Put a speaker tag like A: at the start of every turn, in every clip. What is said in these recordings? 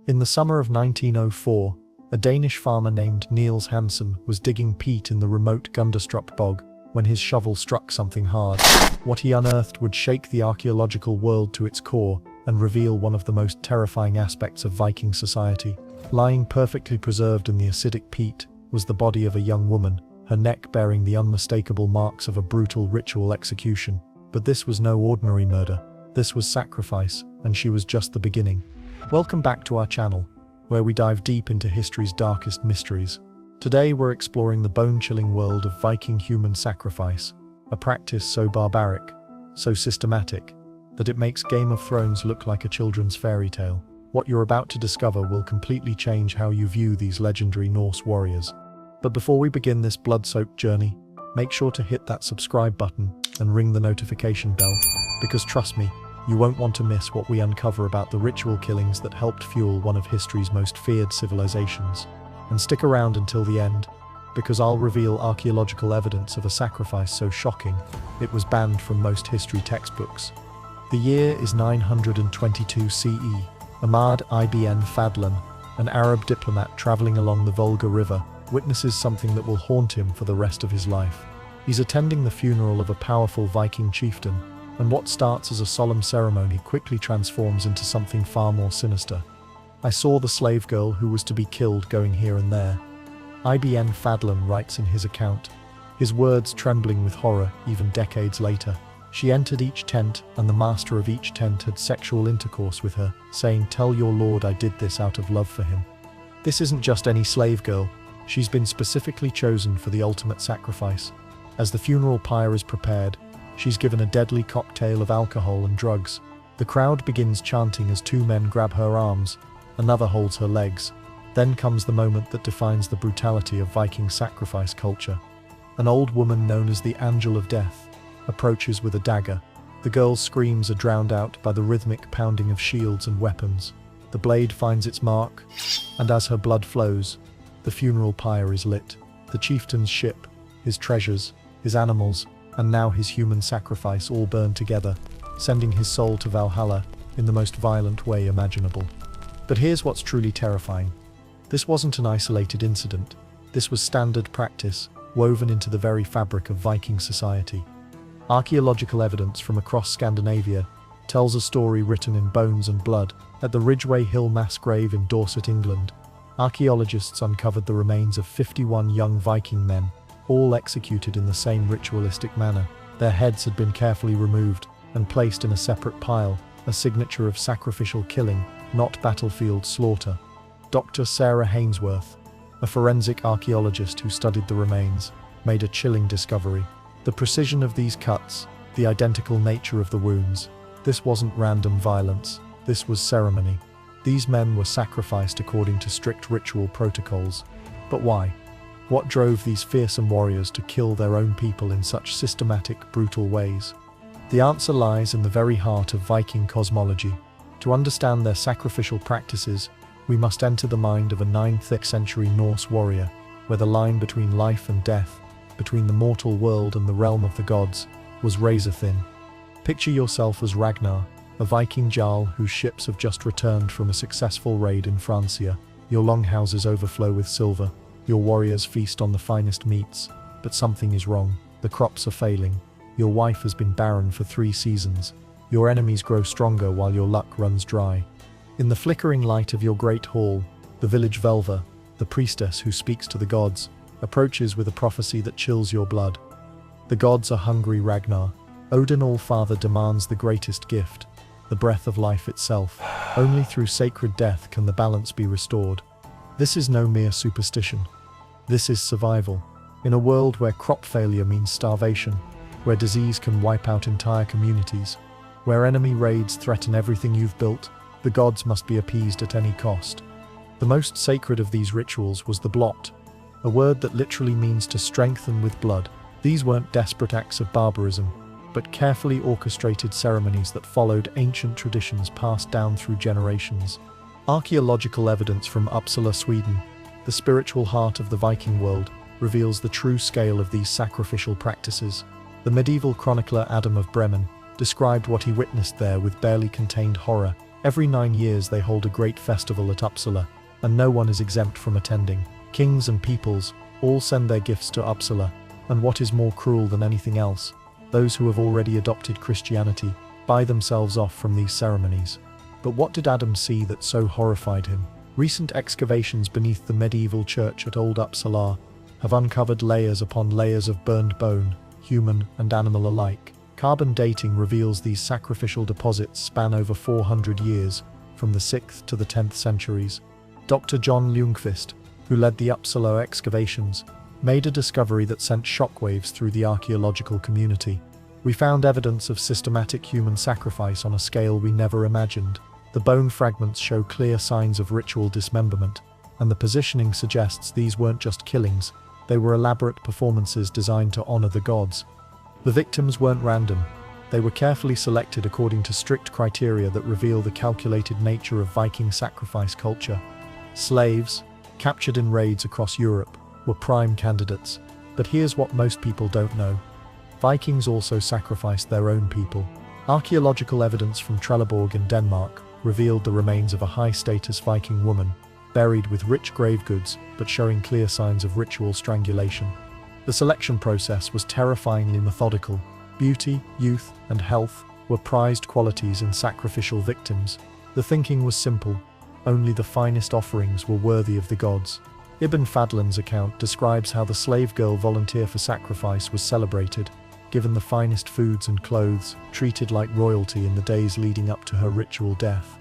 A: In the summer of 1904, a Danish farmer named Niels Hansen was digging peat in the remote Gundestrup bog when his shovel struck something hard. What he unearthed would shake the archaeological world to its core and reveal one of the most terrifying aspects of Viking society. Lying perfectly preserved in the acidic peat was the body of a young woman, her neck bearing the unmistakable marks of a brutal ritual execution. But this was no ordinary murder. This was sacrifice, and she was just the beginning. Welcome back to our channel, where we dive deep into history's darkest mysteries. Today we're exploring the bone-chilling world of Viking human sacrifice, a practice so barbaric, so systematic, that it makes Game of Thrones look like a children's fairy tale. What you're about to discover will completely change how you view these legendary Norse warriors. But before we begin this blood-soaked journey, make sure to hit that subscribe button and ring the notification bell, because trust me, you won't want to miss what we uncover about the ritual killings that helped fuel one of history's most feared civilizations. And stick around until the end, because I'll reveal archaeological evidence of a sacrifice so shocking, it was banned from most history textbooks. The year is 922 CE. Ahmad ibn Fadlan, an Arab diplomat traveling along the Volga River, witnesses something that will haunt him for the rest of his life. He's attending the funeral of a powerful Viking chieftain, and what starts as a solemn ceremony quickly transforms into something far more sinister. I saw the slave girl who was to be killed going here and there. Ibn Fadlan writes in his account, his words trembling with horror even decades later. She entered each tent, and the master of each tent had sexual intercourse with her, saying, "Tell your lord I did this out of love for him." This isn't just any slave girl. She's been specifically chosen for the ultimate sacrifice. As the funeral pyre is prepared, she's given a deadly cocktail of alcohol and drugs. The crowd begins chanting as two men grab her arms, another holds her legs. Then comes the moment that defines the brutality of Viking sacrifice culture. An old woman known as the Angel of Death approaches with a dagger. The girl's screams are drowned out by the rhythmic pounding of shields and weapons. The blade finds its mark, and as her blood flows, the funeral pyre is lit. The chieftain's ship, his treasures, his animals, and now his human sacrifice all burn together, sending his soul to Valhalla in the most violent way imaginable. But here's what's truly terrifying. This wasn't an isolated incident. This was standard practice, woven into the very fabric of Viking society. Archaeological evidence from across Scandinavia tells a story written in bones and blood. At the Ridgeway Hill mass grave in Dorset, England, archaeologists uncovered the remains of 51 young Viking men, all executed in the same ritualistic manner. Their heads had been carefully removed and placed in a separate pile, a signature of sacrificial killing, not battlefield slaughter. Dr. Sarah Hainsworth, a forensic archaeologist who studied the remains, made a chilling discovery. The precision of these cuts, the identical nature of the wounds. This wasn't random violence, this was ceremony. These men were sacrificed according to strict ritual protocols. But why? What drove these fearsome warriors to kill their own people in such systematic, brutal ways? The answer lies in the very heart of Viking cosmology. To understand their sacrificial practices, we must enter the mind of a 9th century Norse warrior, where the line between life and death, between the mortal world and the realm of the gods, was razor-thin. Picture yourself as Ragnar, a Viking jarl whose ships have just returned from a successful raid in Francia. Your longhouses overflow with silver, your warriors feast on the finest meats, but something is wrong. The crops are failing. Your wife has been barren for 3 seasons. Your enemies grow stronger while your luck runs dry. In the flickering light of your great hall, the village Velva, the priestess who speaks to the gods, approaches with a prophecy that chills your blood. The gods are hungry, Ragnar. Odin All-Father demands the greatest gift, the breath of life itself. Only through sacred death can the balance be restored. This is no mere superstition. This is survival. In a world where crop failure means starvation, where disease can wipe out entire communities, where enemy raids threaten everything you've built, the gods must be appeased at any cost. The most sacred of these rituals was the blot, a word that literally means to strengthen with blood. These weren't desperate acts of barbarism, but carefully orchestrated ceremonies that followed ancient traditions passed down through generations. Archaeological evidence from Uppsala, Sweden, the spiritual heart of the Viking world, reveals the true scale of these sacrificial practices. The medieval chronicler Adam of Bremen described what he witnessed there with barely contained horror. Every 9 years they hold a great festival at Uppsala, and no one is exempt from attending. Kings and peoples all send their gifts to Uppsala, and what is more cruel than anything else, those who have already adopted Christianity buy themselves off from these ceremonies. But what did Adam see that so horrified him? Recent excavations beneath the medieval church at Old Uppsala have uncovered layers upon layers of burned bone, human and animal alike. Carbon dating reveals these sacrificial deposits span over 400 years, from the 6th to the 10th centuries. Dr. John Ljungqvist, who led the Uppsala excavations, made a discovery that sent shockwaves through the archaeological community. We found evidence of systematic human sacrifice on a scale we never imagined. The bone fragments show clear signs of ritual dismemberment, and the positioning suggests these weren't just killings, they were elaborate performances designed to honor the gods. The victims weren't random. They were carefully selected according to strict criteria that reveal the calculated nature of Viking sacrifice culture. Slaves, captured in raids across Europe, were prime candidates. But here's what most people don't know. Vikings also sacrificed their own people. Archaeological evidence from Trelleborg in Denmark revealed the remains of a high-status Viking woman, buried with rich grave goods but showing clear signs of ritual strangulation. The selection process was terrifyingly methodical. Beauty, youth, and health were prized qualities in sacrificial victims. The thinking was simple: only the finest offerings were worthy of the gods. Ibn Fadlan's account describes how the slave girl volunteer for sacrifice was celebrated, given the finest foods and clothes, treated like royalty in the days leading up to her ritual death.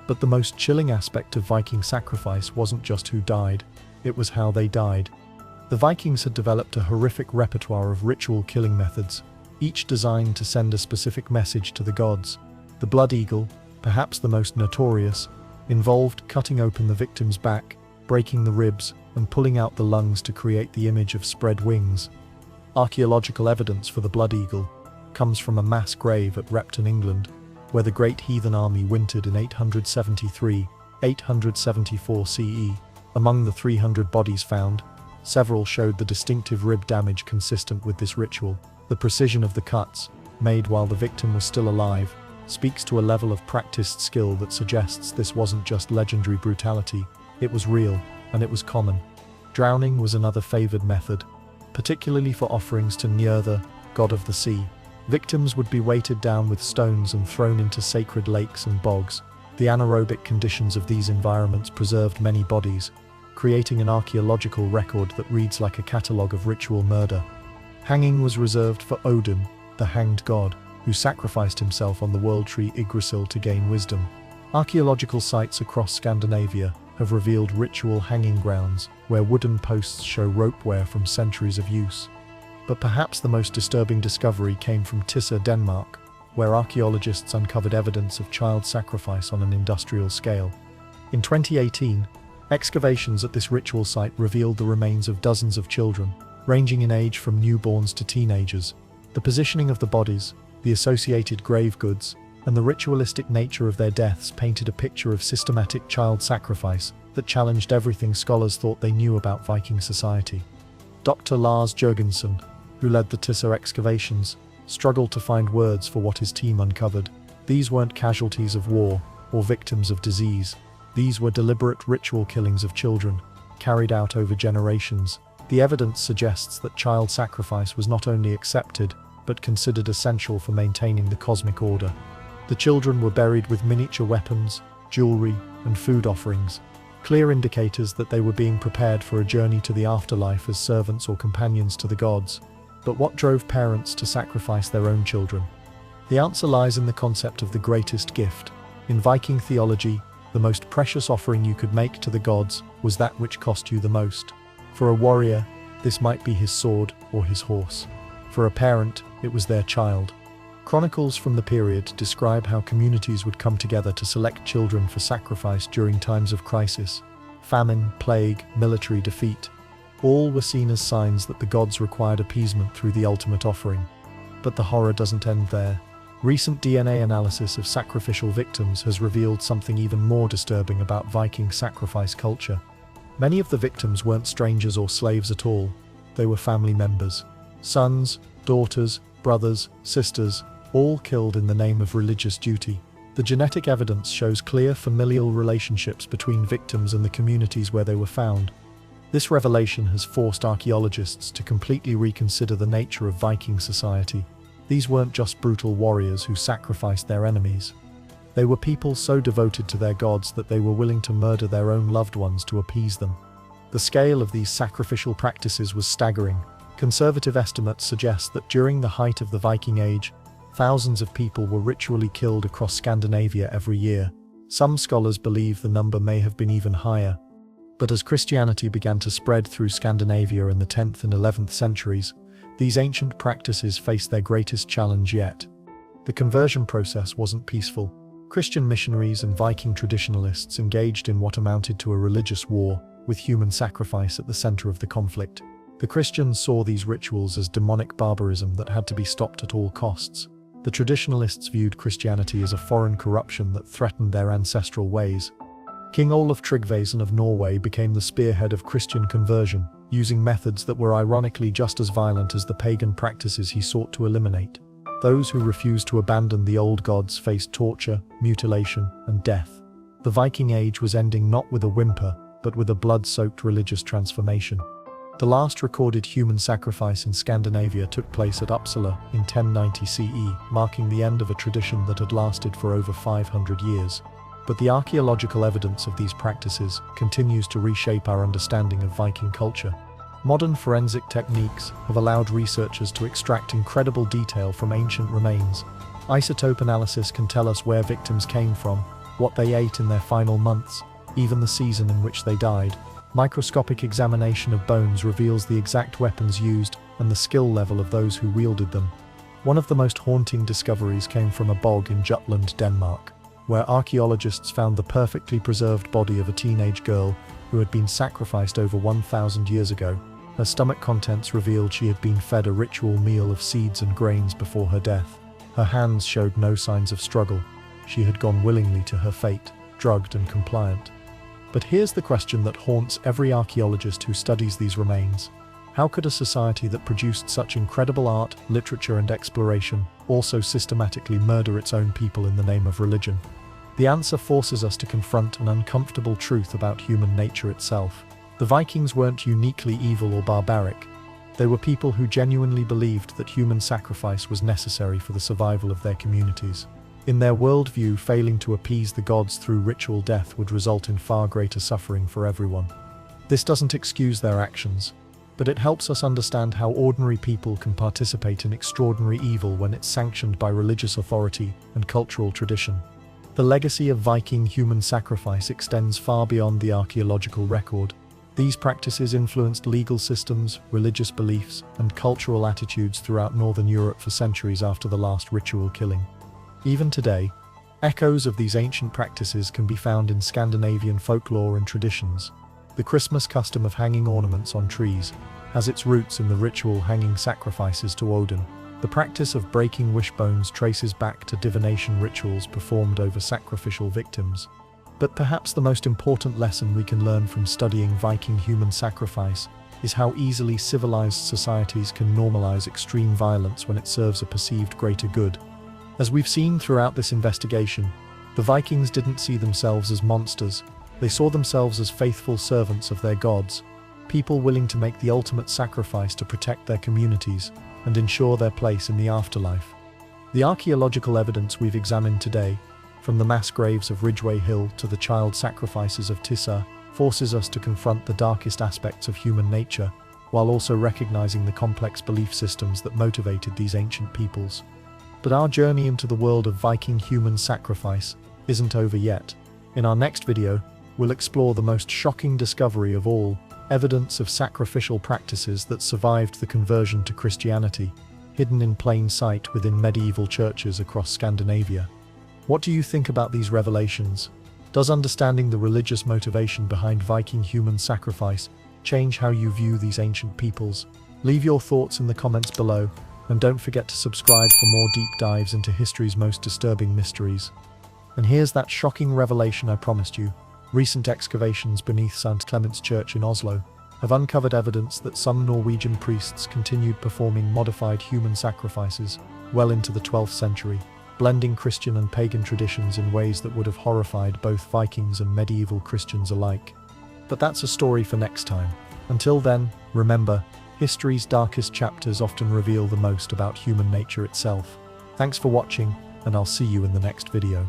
A: But the most chilling aspect of Viking sacrifice wasn't just who died, it was how they died. The Vikings had developed a horrific repertoire of ritual killing methods, each designed to send a specific message to the gods. The blood eagle, perhaps the most notorious, involved cutting open the victim's back, breaking the ribs, and pulling out the lungs to create the image of spread wings. Archaeological evidence for the blood eagle comes from a mass grave at Repton, England, where the Great Heathen Army wintered in 873-874 CE. Among the 300 bodies found, several showed the distinctive rib damage consistent with this ritual. The precision of the cuts, made while the victim was still alive, speaks to a level of practiced skill that suggests this wasn't just legendary brutality, it was real, and it was common. Drowning was another favored method, particularly for offerings to Njörður, god of the sea. Victims would be weighted down with stones and thrown into sacred lakes and bogs. The anaerobic conditions of these environments preserved many bodies, creating an archaeological record that reads like a catalogue of ritual murder. Hanging was reserved for Odin, the hanged god, who sacrificed himself on the world tree Yggdrasil to gain wisdom. Archaeological sites across Scandinavia have revealed ritual hanging grounds, where wooden posts show ropeware from centuries of use. But perhaps the most disturbing discovery came from Tisse, Denmark, where archaeologists uncovered evidence of child sacrifice on an industrial scale. In 2018, excavations at this ritual site revealed the remains of dozens of children, ranging in age from newborns to teenagers. The positioning of the bodies, the associated grave goods, and the ritualistic nature of their deaths painted a picture of systematic child sacrifice that challenged everything scholars thought they knew about Viking society. Dr. Lars Jørgensen, who led the Tisse excavations, struggled to find words for what his team uncovered. These weren't casualties of war or victims of disease. These were deliberate ritual killings of children, carried out over generations. The evidence suggests that child sacrifice was not only accepted, but considered essential for maintaining the cosmic order. The children were buried with miniature weapons, jewelry, and food offerings, clear indicators that they were being prepared for a journey to the afterlife as servants or companions to the gods. But what drove parents to sacrifice their own children? The answer lies in the concept of the greatest gift. In Viking theology, the most precious offering you could make to the gods was that which cost you the most. For a warrior, this might be his sword or his horse. For a parent, it was their child. Chronicles from the period describe how communities would come together to select children for sacrifice during times of crisis. Famine, plague, military defeat. All were seen as signs that the gods required appeasement through the ultimate offering. But the horror doesn't end there. Recent DNA analysis of sacrificial victims has revealed something even more disturbing about Viking sacrifice culture. Many of the victims weren't strangers or slaves at all. They were family members. Sons, daughters, brothers, sisters, all killed in the name of religious duty. The genetic evidence shows clear familial relationships between victims and the communities where they were found. This revelation has forced archaeologists to completely reconsider the nature of Viking society. These weren't just brutal warriors who sacrificed their enemies. They were people so devoted to their gods that they were willing to murder their own loved ones to appease them. The scale of these sacrificial practices was staggering. Conservative estimates suggest that during the height of the Viking Age, thousands of people were ritually killed across Scandinavia every year. Some scholars believe the number may have been even higher. But as Christianity began to spread through Scandinavia in the 10th and 11th centuries, these ancient practices faced their greatest challenge yet. The conversion process wasn't peaceful. Christian missionaries and Viking traditionalists engaged in what amounted to a religious war, with human sacrifice at the center of the conflict. The Christians saw these rituals as demonic barbarism that had to be stopped at all costs. The traditionalists viewed Christianity as a foreign corruption that threatened their ancestral ways. King Olaf Tryggvason of Norway became the spearhead of Christian conversion, using methods that were ironically just as violent as the pagan practices he sought to eliminate. Those who refused to abandon the old gods faced torture, mutilation, and death. The Viking Age was ending not with a whimper, but with a blood-soaked religious transformation. The last recorded human sacrifice in Scandinavia took place at Uppsala in 1090 CE, marking the end of a tradition that had lasted for over 500 years. But the archaeological evidence of these practices continues to reshape our understanding of Viking culture. Modern forensic techniques have allowed researchers to extract incredible detail from ancient remains. Isotope analysis can tell us where victims came from, what they ate in their final months, even the season in which they died. Microscopic examination of bones reveals the exact weapons used and the skill level of those who wielded them. One of the most haunting discoveries came from a bog in Jutland, Denmark, where archaeologists found the perfectly preserved body of a teenage girl who had been sacrificed over 1,000 years ago. Her stomach contents revealed she had been fed a ritual meal of seeds and grains before her death. Her hands showed no signs of struggle. She had gone willingly to her fate, drugged and compliant. But here's the question that haunts every archaeologist who studies these remains. How could a society that produced such incredible art, literature, and exploration also systematically murder its own people in the name of religion? The answer forces us to confront an uncomfortable truth about human nature itself. The Vikings weren't uniquely evil or barbaric. They were people who genuinely believed that human sacrifice was necessary for the survival of their communities. In their worldview, failing to appease the gods through ritual death would result in far greater suffering for everyone. This doesn't excuse their actions, but it helps us understand how ordinary people can participate in extraordinary evil when it's sanctioned by religious authority and cultural tradition. The legacy of Viking human sacrifice extends far beyond the archaeological record. These practices influenced legal systems, religious beliefs, and cultural attitudes throughout Northern Europe for centuries after the last ritual killing. Even today, echoes of these ancient practices can be found in Scandinavian folklore and traditions. The Christmas custom of hanging ornaments on trees has its roots in the ritual hanging sacrifices to Odin. The practice of breaking wishbones traces back to divination rituals performed over sacrificial victims. But perhaps the most important lesson we can learn from studying Viking human sacrifice is how easily civilized societies can normalize extreme violence when it serves a perceived greater good. As we've seen throughout this investigation, the Vikings didn't see themselves as monsters. They saw themselves as faithful servants of their gods, people willing to make the ultimate sacrifice to protect their communities and ensure their place in the afterlife. The archaeological evidence we've examined today, from the mass graves of Ridgway Hill to the child sacrifices of Tissa, forces us to confront the darkest aspects of human nature, while also recognizing the complex belief systems that motivated these ancient peoples. But our journey into the world of Viking human sacrifice isn't over yet. In our next video, we'll explore the most shocking discovery of all, evidence of sacrificial practices that survived the conversion to Christianity, hidden in plain sight within medieval churches across Scandinavia. What do you think about these revelations? Does understanding the religious motivation behind Viking human sacrifice change how you view these ancient peoples? Leave your thoughts in the comments below. And don't forget to subscribe for more deep dives into history's most disturbing mysteries. And here's that shocking revelation I promised you. Recent excavations beneath St. Clement's Church in Oslo have uncovered evidence that some Norwegian priests continued performing modified human sacrifices well into the 12th century. blending Christian and pagan traditions in ways that would have horrified both Vikings and medieval Christians alike. But that's a story for next time. Until then, remember, history's darkest chapters often reveal the most about human nature itself. Thanks for watching, and I'll see you in the next video.